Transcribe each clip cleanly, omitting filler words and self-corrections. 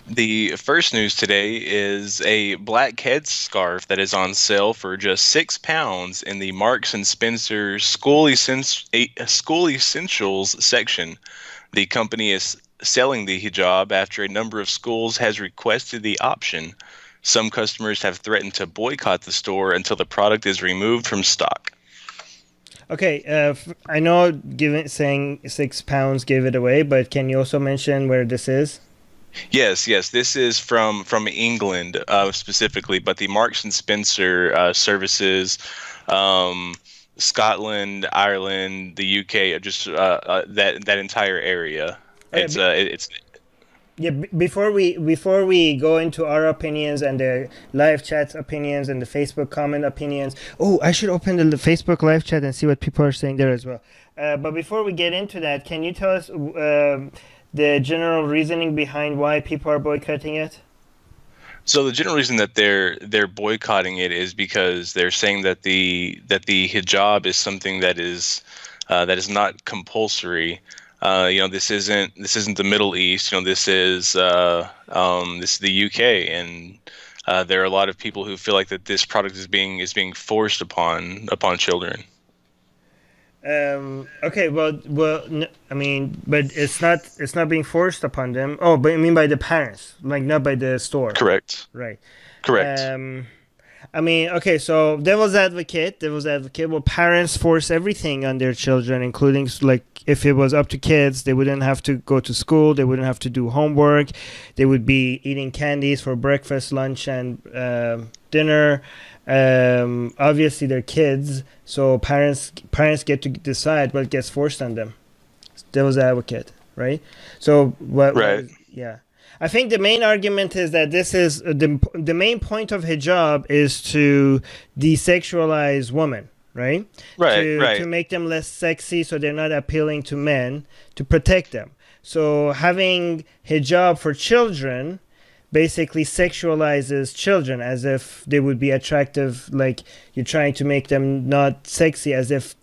The first news today is a black headscarf that is on sale for just £6 in the Marks and Spencer School Essentials section. The company is selling the hijab after a number of schools has requested the option. Some customers have threatened to boycott the store until the product is removed from stock. Okay, I know saying £6 gave it away, but can you also mention where this is? Yes. This is from England specifically, but the Marks and Spencer services um, Scotland, Ireland, the UK, just that entire area. Okay, It's yeah, before we go into our opinions and the live chat opinions and the Facebook comment opinions. Oh, I should open the Facebook live chat and see what people are saying there as well. But before we get into that, can you tell us the general reasoning behind why people are boycotting it? So the general reason that they're boycotting it is because they're saying that the hijab is something that is not compulsory. This isn't the Middle East. This is the UK, and there are a lot of people who feel like that this product is being forced upon children. Okay, I mean, but it's not being forced upon them. Oh, but I mean by the parents, like not by the store, Correct. right? Correct. Um, I mean, okay, so devil's advocate. Well, parents force everything on their children, including like if it was up to kids, they wouldn't have to go to school, they wouldn't have to do homework, they would be eating candies for breakfast, lunch, and dinner. Obviously, they're kids, so parents get to decide what gets forced on them. Devil's advocate, right? So Right. yeah. I think the main argument is that this is the main point of hijab is to desexualize women, right? Right. To Right. make them less sexy so they're not appealing to men, to protect them. So having hijab for children basically sexualizes children as if they would be attractive, like you're trying to make them not sexy, as if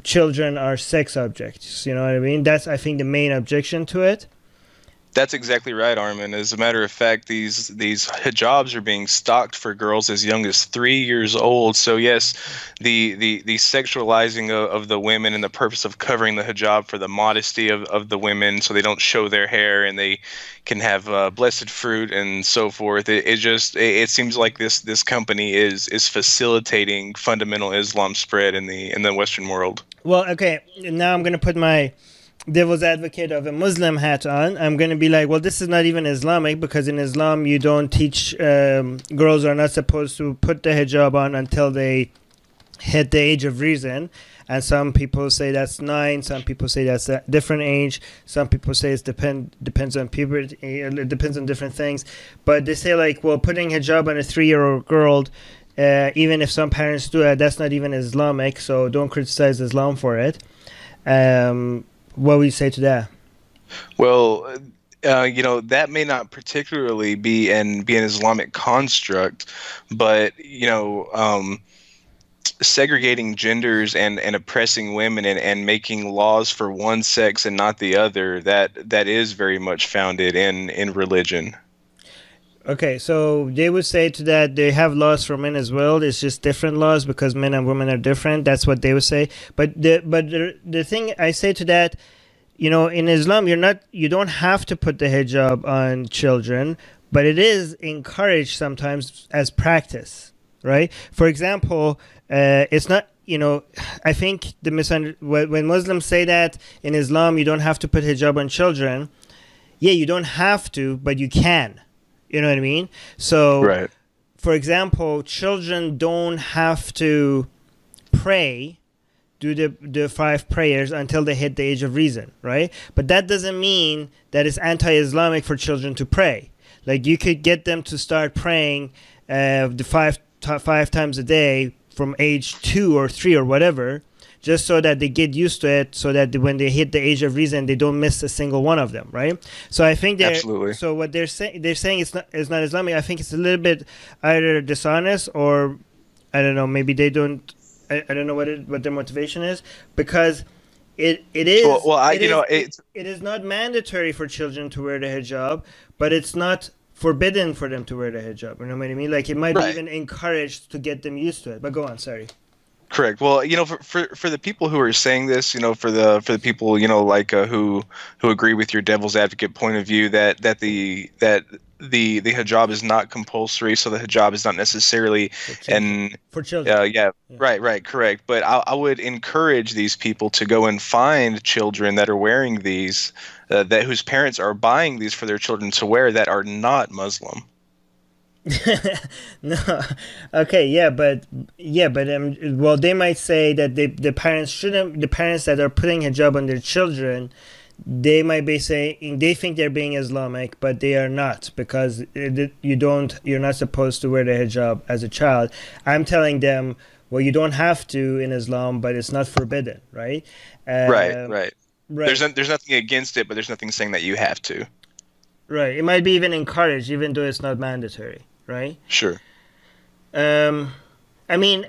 children are sex objects. You know what I mean? That's, I think, the main objection to it. That's exactly right, Armin. As a matter of fact, these hijabs are being stocked for girls as young as 3 years old. So yes, the sexualizing of the women and the purpose of covering the hijab for the modesty of the women, so they don't show their hair and they can have blessed fruit and so forth. It seems like this company is facilitating fundamental Islam spread in the Western world. Well, okay, now I'm gonna put my devil's advocate of a Muslim hat on. I'm going to be like, well, this is not even Islamic because in Islam you don't teach girls are not supposed to put the hijab on until they hit the age of reason. And some people say that's 9. Some people say that's a different age. Some people say depends on puberty. It depends on different things. But they say like, well, putting hijab on a 3-year-old girl, even if some parents do it, that's not even Islamic. So don't criticize Islam for it. What would you say to that? Well, that may not particularly be an Islamic construct, but segregating genders and oppressing women and making laws for one sex and not the other, that is very much founded in religion. Okay, so they would say to that they have laws for men as well. It's just different laws because men and women are different. That's what they would say. But the thing I say to that, in Islam, you don't have to put the hijab on children, but it is encouraged sometimes as practice, right? For example, it's not. I think when Muslims say that in Islam you don't have to put hijab on children. Yeah, you don't have to, but you can. You know what I mean? So, Right. for example, children don't have to pray, do the 5 prayers until they hit the age of reason, right? But that doesn't mean that it's anti-Islamic for children to pray. Like you could get them to start praying the five times a day from age 2 or 3 or whatever, just so that they get used to it, so that when they hit the age of reason, they don't miss a single one of them, right? So I think Absolutely. so what they're saying it's not Islamic. I think it's a little bit either dishonest or I don't know. Maybe they don't. I don't know what their motivation is, because it is Well, it is it is not mandatory for children to wear the hijab, but it's not forbidden for them to wear the hijab. You know what I mean? Like it might be right. even encouraged to get them used to it. But go on, sorry. Correct. Well, for the people who are saying this, for the people, like who agree with your devil's advocate point of view that the hijab is not compulsory, so the hijab is not necessarily For children. and For children. yeah, Yeah. right, correct. But I would encourage these people to go and find children that are wearing these, that whose parents are buying these for their children to wear that are not Muslim. No, okay, well, they might say that the parents shouldn't. The parents that are putting hijab on their children, they might be saying they think they're being Islamic, but they are not because you're not supposed to wear the hijab as a child. I'm telling them, well, you don't have to in Islam, but it's not forbidden, right? Right, Um, right. right, There's nothing against it, but there's nothing saying that you have to. right. It might be even encouraged, even though it's not mandatory, right? Sure. Um, I mean,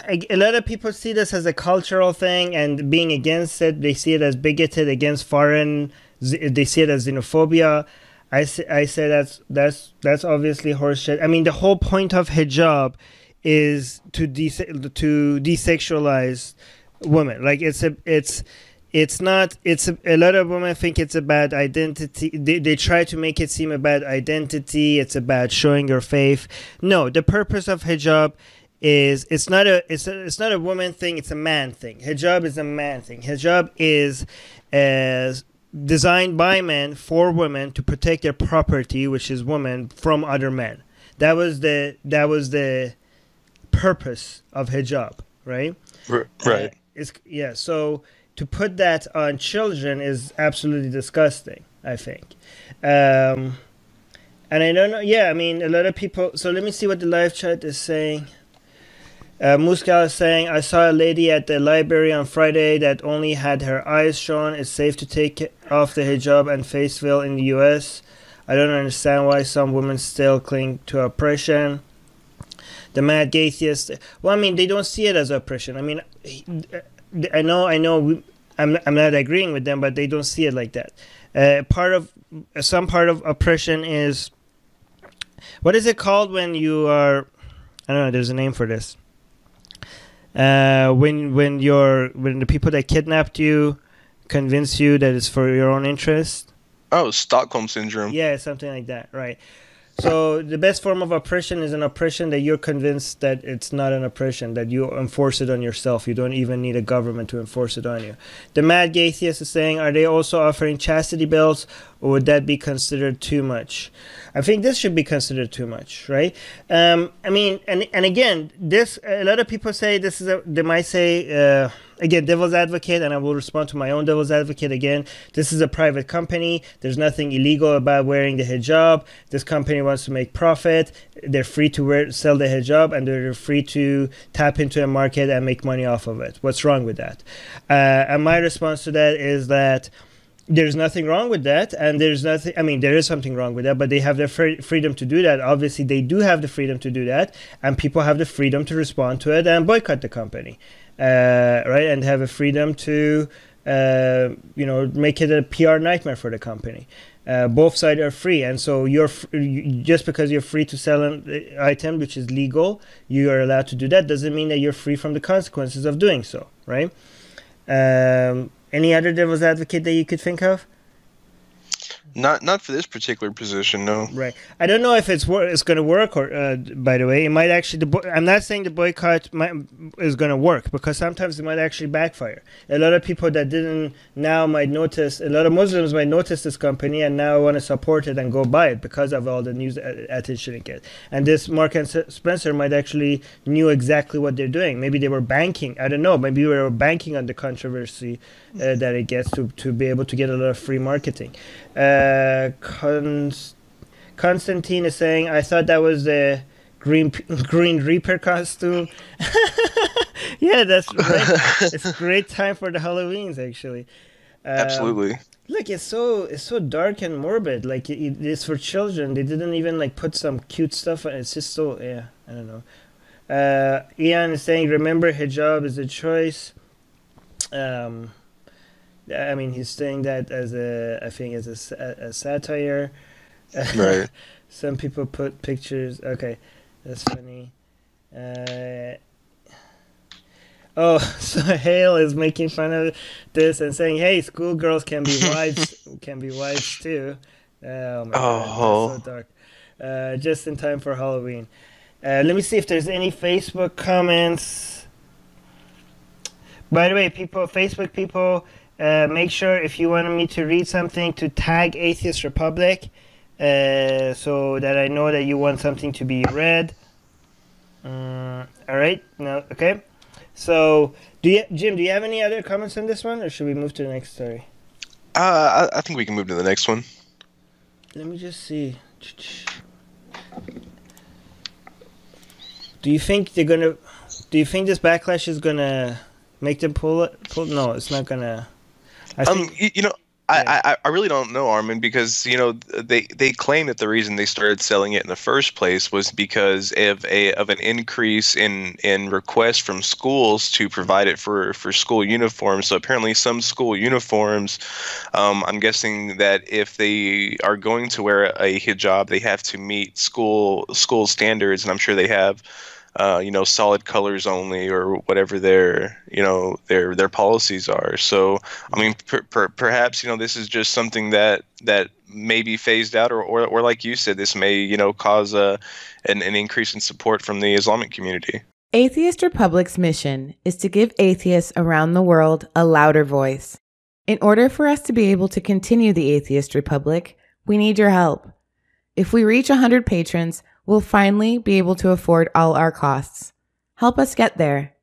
a lot of people see this as a cultural thing and being against it. They see it as bigoted against foreign. They see it as xenophobia. I say that's obviously horseshit. I mean, the whole point of hijab is to desexualize women. Like it's not. A lot of women think it's about identity. They try to make it seem about identity. It's about showing your faith. No, the purpose of hijab is it's not a woman thing. It's a man thing. Hijab is a man thing. Hijab is designed by men for women to protect their property, which is women, from other men. That was the purpose of hijab, right? Right. So to put that on children is absolutely disgusting, I think. And I don't know. Yeah, I mean, a lot of people. So let me see what the live chat is saying. Muscal is saying, I saw a lady at the library on Friday that only had her eyes shown. It's safe to take off the hijab and face veil in the U.S. I don't understand why some women still cling to oppression. The mad atheist. Well, I mean, they don't see it as oppression. I mean, I know. I'm not agreeing with them, but they don't see it like that. Some part of oppression is, what is it called when you are? I don't know. There's a name for this. When the people that kidnapped you convince you that it's for your own interest. Oh, Stockholm syndrome. Yeah, something like that, right? So the best form of oppression is an oppression that you're convinced that it's not an oppression, that you enforce it on yourself. You don't even need a government to enforce it on you. The mad gay theist is saying, are they also offering chastity belts, or would that be considered too much? I think this should be considered too much, right? I mean, and again, this a lot of people say this is they might say again, devil's advocate, and I will respond to my own devil's advocate again. This is a private company. There's nothing illegal about wearing the hijab. This company wants to make profit. They're free to sell the hijab, and they're free to tap into a market and make money off of it. What's wrong with that? And my response to that is that there's nothing wrong with that, and there's nothing. I mean, there is something wrong with that, but they have the freedom to do that. Obviously, they do have the freedom to do that, and people have the freedom to respond to it and boycott the company, right? And have a freedom to, make it a PR nightmare for the company. Both sides are free, and so just because you're free to sell an item which is legal, you are allowed to do that. Doesn't mean that you're free from the consequences of doing so, right? Any other devil's advocate that you could think of? Not for this particular position, no. Right. I don't know if it's going to work, or by the way, it might actually. I'm not saying the boycott is going to work, because sometimes it might actually backfire. A lot of people that didn't now might notice. A lot of Muslims might notice this company and now want to support it and go buy it because of all the news attention it gets. And this Mark and Spencer might actually knew exactly what they're doing. Maybe they were banking. I don't know. Maybe they were banking on the controversy that it gets to be able to get a lot of free marketing. Constantine is saying, I thought that was the Green Reaper costume. Yeah, that's right. It's a great time for the Halloweens, actually. Absolutely. Look, it's so dark and morbid. Like it's for children. They didn't even like put some cute stuff on. It's just so I don't know. Ian is saying, remember, hijab is a choice. I mean, he's saying that as I think, as a satire. Right. Some people put pictures. Okay, that's funny. Oh, so Hale is making fun of this and saying, "Hey, schoolgirls can be wives, too." Oh my God, that's so Oh. dark. Just in time for Halloween. Let me see if there's any Facebook comments. By the way, Facebook people, make sure if you wanted me to read something to tag Atheist Republic, so that I know that you want something to be read. All right, no, okay. So, Jim, do you have any other comments on this one, or should we move to the next story? I think we can move to the next one. Let me just see. Do you think this backlash is gonna make them pull it? No, it's not gonna. I think, I really don't know, Armin, because they claim that the reason they started selling it in the first place was because of an increase in requests from schools to provide it for school uniforms. So apparently some school uniforms, I'm guessing that if they are going to wear a hijab, they have to meet school standards, and I'm sure they have solid colors only, or whatever their policies are. So, I mean, perhaps, this is just something that may be phased out, or like you said, this may, cause an increase in support from the Islamic community. Atheist Republic's mission is to give atheists around the world a louder voice. In order for us to be able to continue the Atheist Republic, we need your help. If we reach 100 patrons, we'll finally be able to afford all our costs. Help us get there